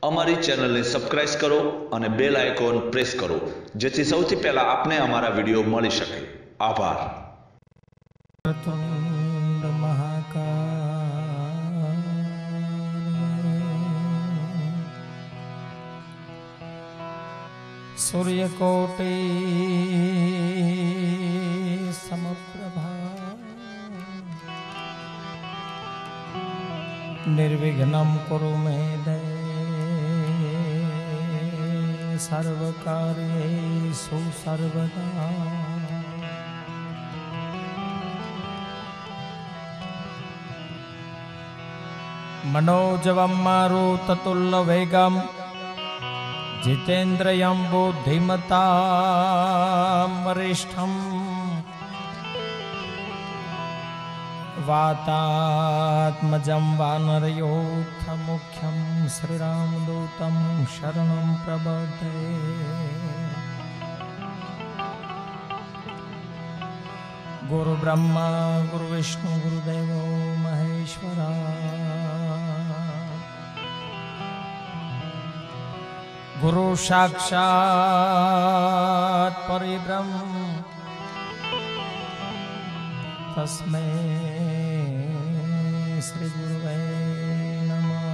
અમારી ચેનલને સબસ્ક્રાઇબ કરો અને બેલ આઇકોન પ્રેસ કરો જેથી સૌથી પહેલા આપને અમારા વિડિયો મળી શકે। આભાર। सूर्यकोटि समप्रभा निर्विघ्नं कुरु मे देव सर्वकार्येषु सर्वदा। मनोजवं मारुततुल्यवेगं जितेन्द्रियं बुद्धिमतां वरिष्ठं वातात्मजं वानरयोद्धमुख्यं श्रीरामदूतं शरणं प्रपद्ये। गुरुब्रह्मा गुरुविष्णु गुरुदेवो महेश्वरा। गुरु साक्षात् परब्रह्म तस्मै श्री गुरुवे नमः।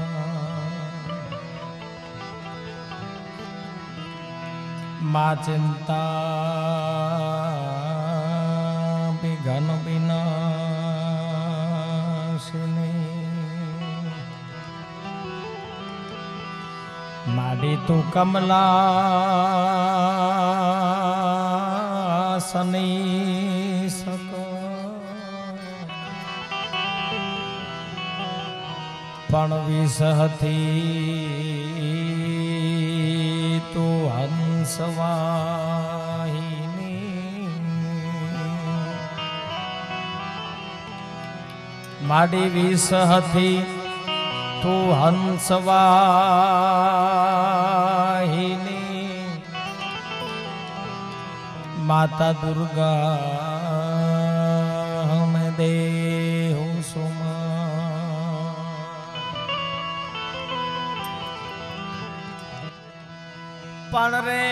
मा चिंता विघ्न विनाशिनी माडी तू कमला सनी सको पण विसहती तू हंसवाहिनी माडी विसहती तू हंसवाहिनी माता दुर्गा हमें देहु सुमा। पण रे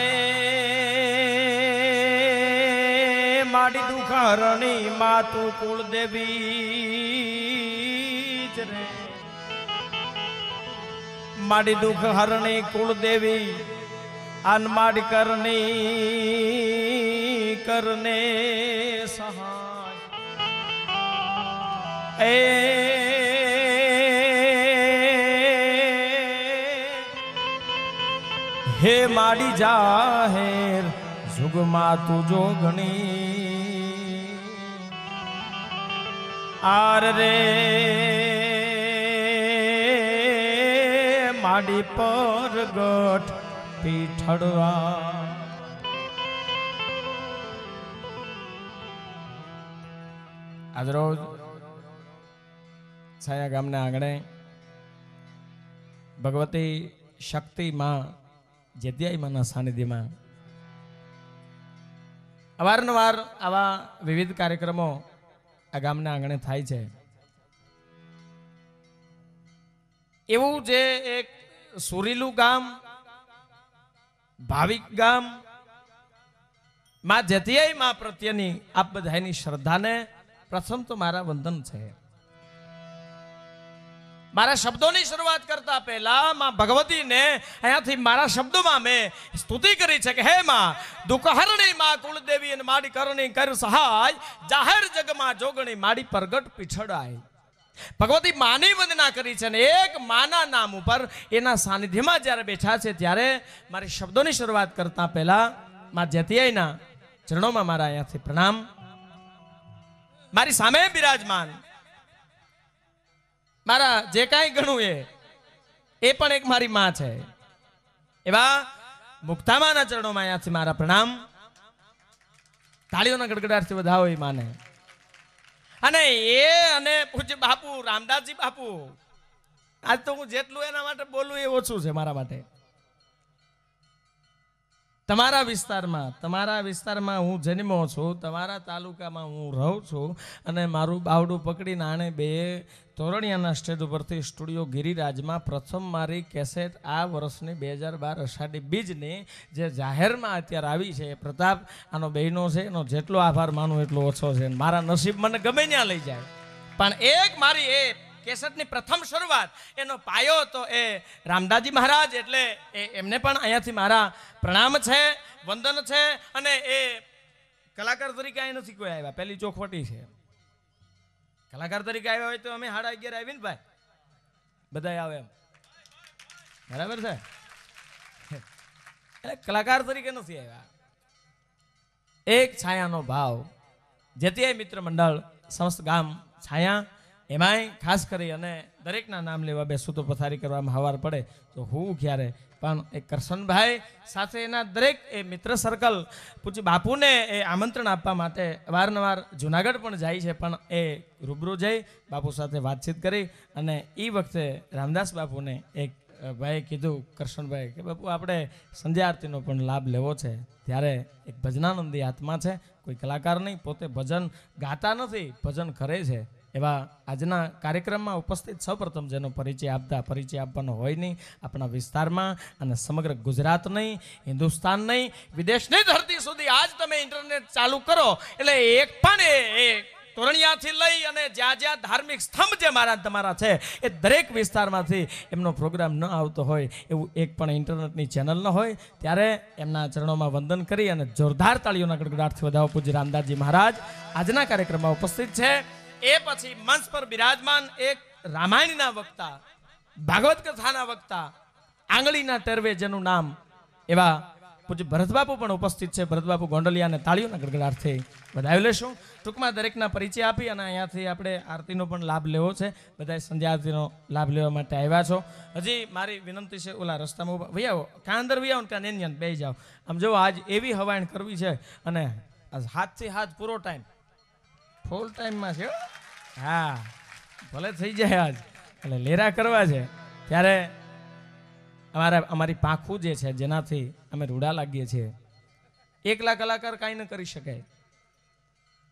माडी दुखारणी मातु कुलदेवी रे माडी दुख हरणी कुलदेवी अनमाडी करनी करने सहाय। ए हे माडी जाहेर जुगमा तू जोगणी आर रे माडी परगट पीठड़वा। आज रोज छाया गामना आंगणे भगवती शक्ति मां जेद्याई माना सानिध्य में अवारनवार आवा विविध कार्यक्रमों आ गामना आंगणे थाय छे। एवं जे एक सुरीलू गाम भाविक गाम मां जेतियाई मां प्रत्येनी आप बधाईनी श्रद्धा ने प्रथम तो मारा वंदन छे। मारा शब्दों की शुरुआत करता पहला मां भगवती ने अहींयाथी मारा शब्दों में मैं स्तुति करी छे के हे मां दुखहरणी मां कुलदेवी अने माडी करणी कर सहाय जाहिर जग मां जोगणी माडी परगट पीछड़ाय। भगवती मानी वंदना करी छे ने एक माना नाम पर एना सानिध्य में ज्यारे बैठा छे त्यारे मारी शब्दों की शुरुआत करता पहला मां जेतियाईना चरणों में मारा अहींयाथी प्रणाम। मारी सामे बिराजमान मारा जे काई गणुं ए पण एक मारी मां छे एवा मुक्तामाना चरणों में अहींयाथी मारा प्रणाम। ताळीओना गड़गड़ाटथी વધાવો એ માને અને એ અને પૂજ્ય બાપુ રામદાસજી બાપુ આજ તો હું જેટલું એના માટે બોલું એ ઓછું છે મારા માટે। તમારા વિસ્તારમાં હું જન્મો છું, તમારા તાલુકામાં હું રહું છું અને મારું બાવડું પકડીને આણે બે તોરણિયાના સ્ટેજ ઉપરથી સ્ટુડિયો ગિરિરાજમાં પ્રથમ મારી કેસેટ આ વર્ષની 2012 અષાઢી બીજની જે જાહેરમાં અત્યારે આવી છે. પ્રતાપ આનો બહેનો છે, એનો જેટલો આભાર માનું એટલો ઓછો છે. મારા નસીબ મને ગમે ત્યાં લઈ જાય, પણ એક મારી એ કેસેટની પ્રથમ શરૂઆત એનો પાયો તો એ રામદાસજી મહારાજ, એટલે એમને પણ અહીંયાથી મારા પ્રણામ છે, વંદન છે. અને એ કલાકાર તરીકે અહીં નથી કોઈ આવ્યા, પહેલી ચોખવટી છે. કલાકાર તરીકે આવ્યા હોય તો અમે 11:30 આવી ને ભાઈ, બધા આવે એમ, બરાબર છે. એટલે કલાકાર તરીકે નથી આવ્યા. એક છાયાનો ભાવ, જેથી મિત્ર મંડળ સમસ્ત ગામ છાયા, એમાંય ખાસ કરી અને દરેકના નામ લેવા બેસું તો પથારી કરવામાં હવાર પડે તો હું ક્યારે પણ એ કરશનભાઈ સાથે એના દરેક એ મિત્ર સર્કલ પૂછ્યું બાપુને એ આમંત્રણ આપવા માટે વારંવાર જુનાગઢ પણ જાય છે, પણ એ રૂબરૂ જઈ બાપુ સાથે વાતચીત કરી અને એ વખતે રામદાસ બાપુને એક ભાઈ કીધું, કરશનભાઈ, કે બાપુ આપણે સંધ્યા આરતીનો પણ લાભ લેવો છે. ત્યારે એક ભજનાનંદી આત્મા છે, કોઈ કલાકાર નહીં, પોતે ભજન ગાતા નથી, ભજન કરે છે. એવા આજના કાર્યક્રમમાં ઉપસ્થિત સૌપ્રથમ જેનો પરિચય આપવાનો હોય નહીં, આપણા વિસ્તારમાં અને સમગ્ર ગુજરાત નહીં, હિન્દુસ્તાન નહીં, વિદેશની ધરતી સુધી આજ તમે ઇન્ટરનેટ ચાલુ કરો એટલે એક પણ એ તોરણિયાથી લઈ અને જ્યાં જ્યાં ધાર્મિક સ્તંભ જે મારા તમારા છે એ દરેક વિસ્તારમાંથી એમનો પ્રોગ્રામ ન આવતો હોય એવું એક પણ ઇન્ટરનેટની ચેનલ ન હોય. ત્યારે એમના ચરણોમાં વંદન કરી અને જોરદાર તાળીઓના ગડગડાટથી વધાવો પૂજ્ય રામદાસજી મહારાજ આજના કાર્યક્રમમાં ઉપસ્થિત છે. એ પછી મંચ પર બિરાજમાન એક રામાયણના વક્તા, ભાગવત કથાના વક્તા, આંગળીના ટેરવે જેનું નામ, એવા પૂજ્ય ભરતબાપુ પણ ઉપસ્થિત છે. ભરતબાપુ ગોંડલિયાને તાળીઓના ગડગડાટથી વધાવી લેશું. ટૂંકમાં દરેકના પરિચય આપી અને અહીંયાથી આપણે આરતીનો પણ લાભ લેવો છે. બધા સંધ્યા આરતીનો લાભ લેવા માટે આવ્યા છો. હજી મારી વિનંતી છે, ઓલા રસ્તામાં ઉભા વહી આવો, કાં અંદર વહી આવો ને કાં નેન્યન બે જાઓ. આમ જો આજ એવી હવાણ કરવી છે અને હાથથી હાથ પૂરો ટાઈમ ફૂલ ટાઈમમાં છે. હા, ભલે થઈ જાય આજ, એટલે લેરા કરવા છે. ત્યારે અમારી પાંખું જે છે જેનાથી અમે રૂડા લાગીએ છીએ, એકલા કલાકાર કાંઈ ન કરી શકે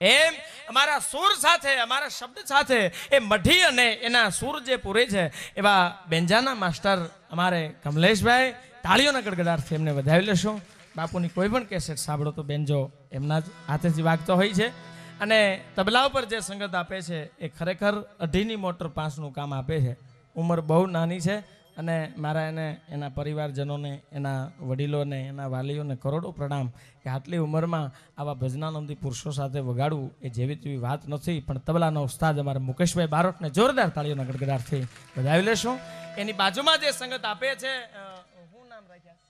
એમ અમારા સુર સાથે, અમારા શબ્દ સાથે એ મઢી અને એના સુર જે પૂરે છે એવા બેંજાના માસ્ટર અમારે કમલેશભાઈ, તાળીઓના ગડગડાટથી એમને વધાવી લેશું. બાપુની કોઈ પણ કેસેટ સાંભળો તો બેન્જો એમના જ હાથેથી વાગતો હોય છે. અને તબલા ઉપર જે સંગત આપે છે એ ખરેખર 2.5ની મોટર 5નું કામ આપે છે. ઉંમર બહુ નાની છે અને મારા એના પરિવારજનોને, એના વડીલોને, એના વાલીઓને કરોડો પ્રણામ કે આટલી ઉંમરમાં આવા ભજનાનંદી પુરુષો સાથે વગાડવું એ જેવી તેવી વાત નથી. પણ તબલાનો ઉસ્તાદ અમારા મુકેશભાઈ બારોટને જોરદાર તાળીઓના ગડગડાટથી વધાવી લેશું. એની બાજુમાં જે સંગત આપે છે, શું નામ રાખ્યા,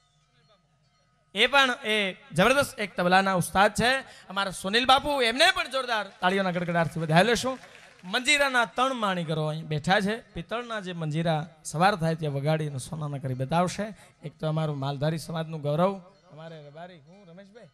એ પણ એ જબરદસ્ત એક તબલાના ઉસ્તાદ છે અમારા સુનિલ બાપુ, એમને પણ જોરદાર તાળીઓના ગડગડાટથી વધાવી લેશું. મંજીરાના 3 માણીગરો અહીં બેઠા છે. પિત્તળના જે મંજીરા સવાર થાય ત્યાં વગાડીને સોનાના કરી બતાવશે. એક તો અમારું માલધારી સમાજનું ગૌરવ અમારે રબારી, હું રમેશભાઈ,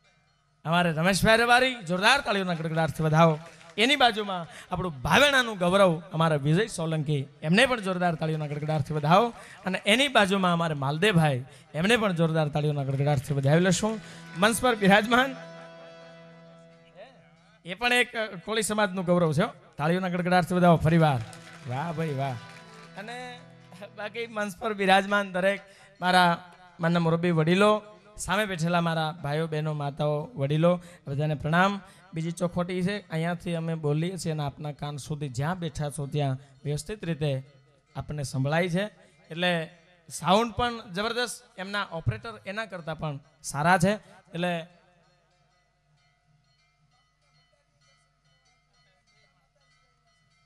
અમારે રમેશભાઈ રબારી, જોરદાર તાળીઓના ગડગડાટથી વધાવો. એની બાજુમાં આપણું ભાવેણાનું ગૌરવ અમારા વિજય સોલંકી, એમને પણ જોરદાર તાળીઓના ગડગડાટથી વધાવો. અને એની બાજુમાં અમારે માલદેવભાઈ, એમને પણ જોરદાર તાળીઓના ગડગડાટથી વધાવી લેશું. મંચ પર બિરાજમાન એ પણ એક કોળી સમાજનું ગૌરવ છે. તાળીઓના ગડગડાટથી વધાવો ફરીવાર. વાહ ભાઈ વાહ. અને બાકી મંચ પર બિરાજમાન દરેક મારા માનના મુરબ્બી વડીલો, સામે બેઠેલા મારા ભાઈઓ બહેનો, માતાઓ, વડીલો, બધાને પ્રણામ. બીજી ચોખવટી છે, અહીંયાથી અમે બોલીએ છીએ અને આપના કાન સુધી જ્યાં બેઠા છો ત્યાં વ્યવસ્થિત રીતે આપણને સંભળાય છે. એટલે સાઉન્ડ પણ જબરદસ્ત, એમના ઓપરેટર એના કરતાં પણ સારા છે. એટલે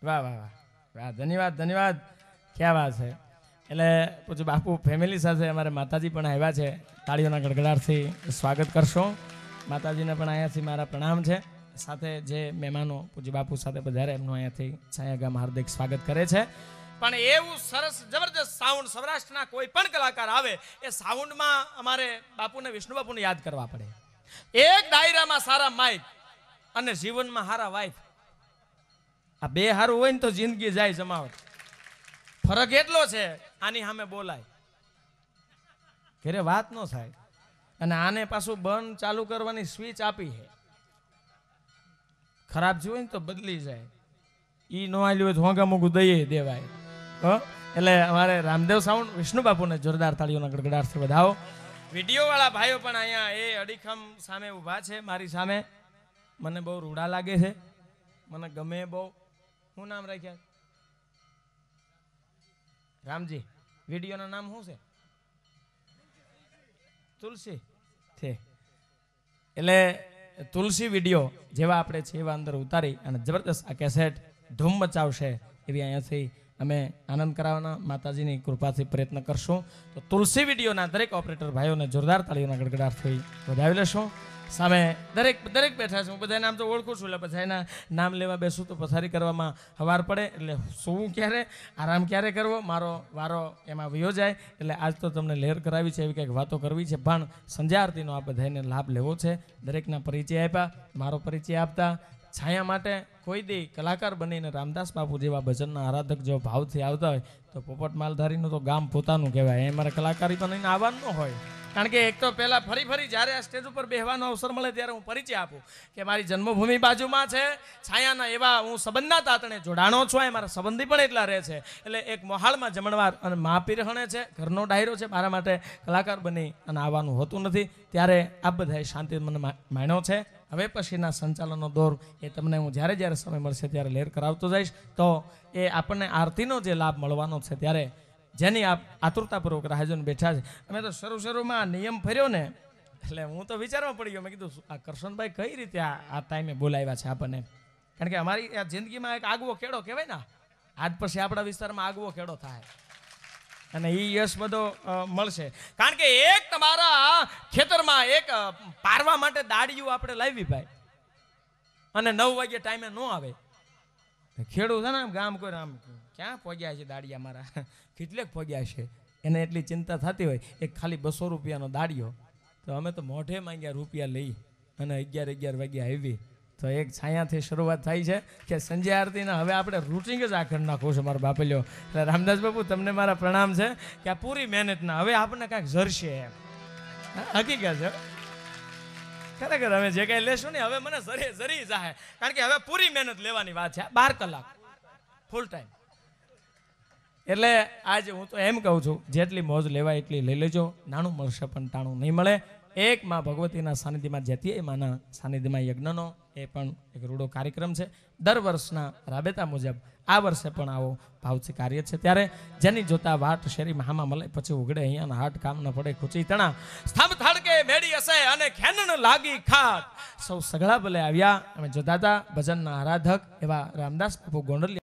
વાહ વાહ વાહ વાહ, ધન્યવાદ ધન્યવાદ, ક્યાં વાત છે. એટલે પૂછું બાપુ ફેમિલી સાથે અમારે માતાજી પણ આવ્યા છે. તાળીઓના ગડગડાટથી સ્વાગત કરશો. માતાજીને પણ અહીંયાથી મારા પ્રણામ છે. સાથે જે મહેમાનો પૂજ્ય બાપુ સાથે પધારે એમનું અહીંયાથી છાયા ગામ હાર્દિક સ્વાગત કરે છે. પણ એવું સરસ જબરદસ્ત સાઉન્ડ સૌરાષ્ટ્રના કોઈ પણ કલાકાર આવે એ સાઉન્ડમાં અમારે બાપુને, વિષ્ણુ બાપુને યાદ કરવા પડે. એક ડાયરામાં સારા માઇક અને જીવનમાં સારા વાઇફ, આ બે હારું હોય ને તો જિંદગી જાય જમાવટ. ફરક એટલો છે, આની સામે બોલાય, ઘરે વાત ન થાય. અને આને પાછું બંધ ચાલુ કરવાની સ્વિચ આપી છે. ખરાબ જોયું ને તો બદલી જાય. ઈ નો આલ્યું હોય તો હોંગા મોગું દઈએ દેવાય. એટલે અમારે રામદેવ સાઉન્ડ વિષ્ણુ બાપુને જોરદાર તાળીઓના ગડગડાટથી વધાવો. વિડીયો વાળા ભાઈઓ પણ અહીંયા એ અડીખમ સામે ઊભા છે મારી સામે. મને બહુ રૂડા લાગે છે, મને ગમે બહુ. શું નામ રાખ્યા? રામજી. વિડીયોના નામ શું છે? તુલસી છે. એટલે તુલસી વિડીયો જેવા આપણે છે એવા અંદર ઉતારી અને જબરદસ્ત આ કેસેટ ધૂમ મચાવશે એવી અહીંયાથી અમે આનંદ કરાવવાના માતાજીની કૃપાથી પ્રયત્ન કરશું. તો તુલસી વિડીયોના દરેક ઓપરેટર ભાઈઓને જોરદાર તાળીઓના ગડગડાટથી વધાવી લેશું. સામે દરેક બેઠા છે. હું બધા નામ તો ઓળખું છું, એટલે બધાના નામ લેવા બેસું તો પથારી કરવામાં હવાર પડે. એટલે શું ક્યારે, આરામ ક્યારે કરવો, મારો વારો એમાં વયો જાય. એટલે આજ તો તમને લહેર કરાવી છે, એવી કંઈક વાતો કરવી છે. પણ સંધ્યા આરતીનો આ બધાને લાભ લેવો છે. દરેકના પરિચય આપ્યા. મારો પરિચય આપતા છાયા માટે કોઈ દી કલાકાર બનીને રામદાસ બાપુ જેવા ભજનના આરાધક જો ભાવથી આવતા હોય તો પોપટ માલધારીનું તો ગામ પોતાનું કહેવાય. એ મારે કલાકારી બનીને આવવાનું ન હોય. કારણ કે એક તો પહેલાં ફરી જ્યારે આ સ્ટેજ ઉપર બેહવાનો અવસર મળે ત્યારે હું પરિચય આપું કે મારી જન્મભૂમિ બાજુમાં છે. છાયાના એવા હું સંબંધના તાતણે જોડાણો છું. એ મારા સંબંધી પણ એટલા રહે છે. એટલે એક મોહાળમાં જમણવાર અને મહાપીરહણે છે, ઘરનો ડાયરો છે. મારા માટે કલાકાર બની અને આવવાનું હોતું નથી. ત્યારે આ બધાએ શાંતિ મને માણ્યો છે. હવે પછીના સંચાલનનો દોર એ તમને હું જ્યારે સમય મળશે ત્યારે લહેર કરાવતો જઈશ. તો એ આપણને આરતીનો જે લાભ મળવાનો છે ત્યારે જેની આપ આતુરતાપૂર્વક રાહ જોઈને બેઠા છે. અમે તો શરૂમાં નિયમ ફર્યો ને એટલે હું તો વિચારવા પડી ગયો. મેં કીધું આ કરશનભાઈ કઈ રીતે આ ટાઈમે બોલાવ્યા છે આપણને. કારણ કે અમારી આ જિંદગીમાં એક આગવો ખેડો કહેવાય ને, આજ પછી આપણા વિસ્તારમાં આગવો ખેડો થાય અને એ યશ બધો મળશે. કારણ કે એક તમારા ખેતરમાં એક પારવા માટે દાડિયું આપણે લાવી ભાઈ અને 9 વાગે ટાઈમે ન આવે. ખેડૂત છે ને આમ ગામ કોઈ આમ ક્યાં પહોંચ્યા છે દાડિયા મારા, કેટલેક પહોંચ્યા છે, એને એટલી ચિંતા થતી હોય. એક ખાલી 200 રૂપિયાનો દાડિયો તો અમે તો મોઢે માંગ્યા રૂપિયા લઈ અને 11 વાગ્યા આવી. તો એક છાયાથી શરૂઆત થાય છે કે સંજય આરતીના હવે આપણે રૂટિંગ જ આખર નાખવું છે મારો બાપલ્યો. એટલે રામદાસ બાપુ તમને મારા પ્રણામ છે કે આ પૂરી મહેનતના હવે આપણને કાંઈક જરશે એમ. હકીકત છે ખરેખર. હવે જે કાંઈ લેશું ને હવે મને જરી જાહે. કારણ કે હવે પૂરી મહેનત લેવાની વાત છે. 12 કલાક ફૂલ ટાઈમ. એટલે આજે હું તો એમ કહું છું જેટલી મોજ લેવાય એટલી લઈ લેજો. નાનું મળશે પણ ટાણું નહીં મળે. એક માં ભગવતીના સાનિધ્યમાં જતી એ માના સાનિધ્યમાં યજ્ઞનો એ પણ એક રૂડો કાર્યક્રમ છે. દર વર્ષના રાબેતા મુજબ આ વર્ષે પણ આવો ભાવથી કાર્ય છે. ત્યારે જેની જોતા વાટ શેરી મહામાં મળે પછી ઉગડે અહીંયાના હાટ કામ ન પડે ખૂચી તણા સ્તંભ થડકે મેડી હશે અને ખેનન લાગી ખાટ. સૌ સગળા ભલે આવ્યા. અમે જોતા હતા ભજનના આરાધક એવા રામદાસ બાપુ ગોંડલિયા.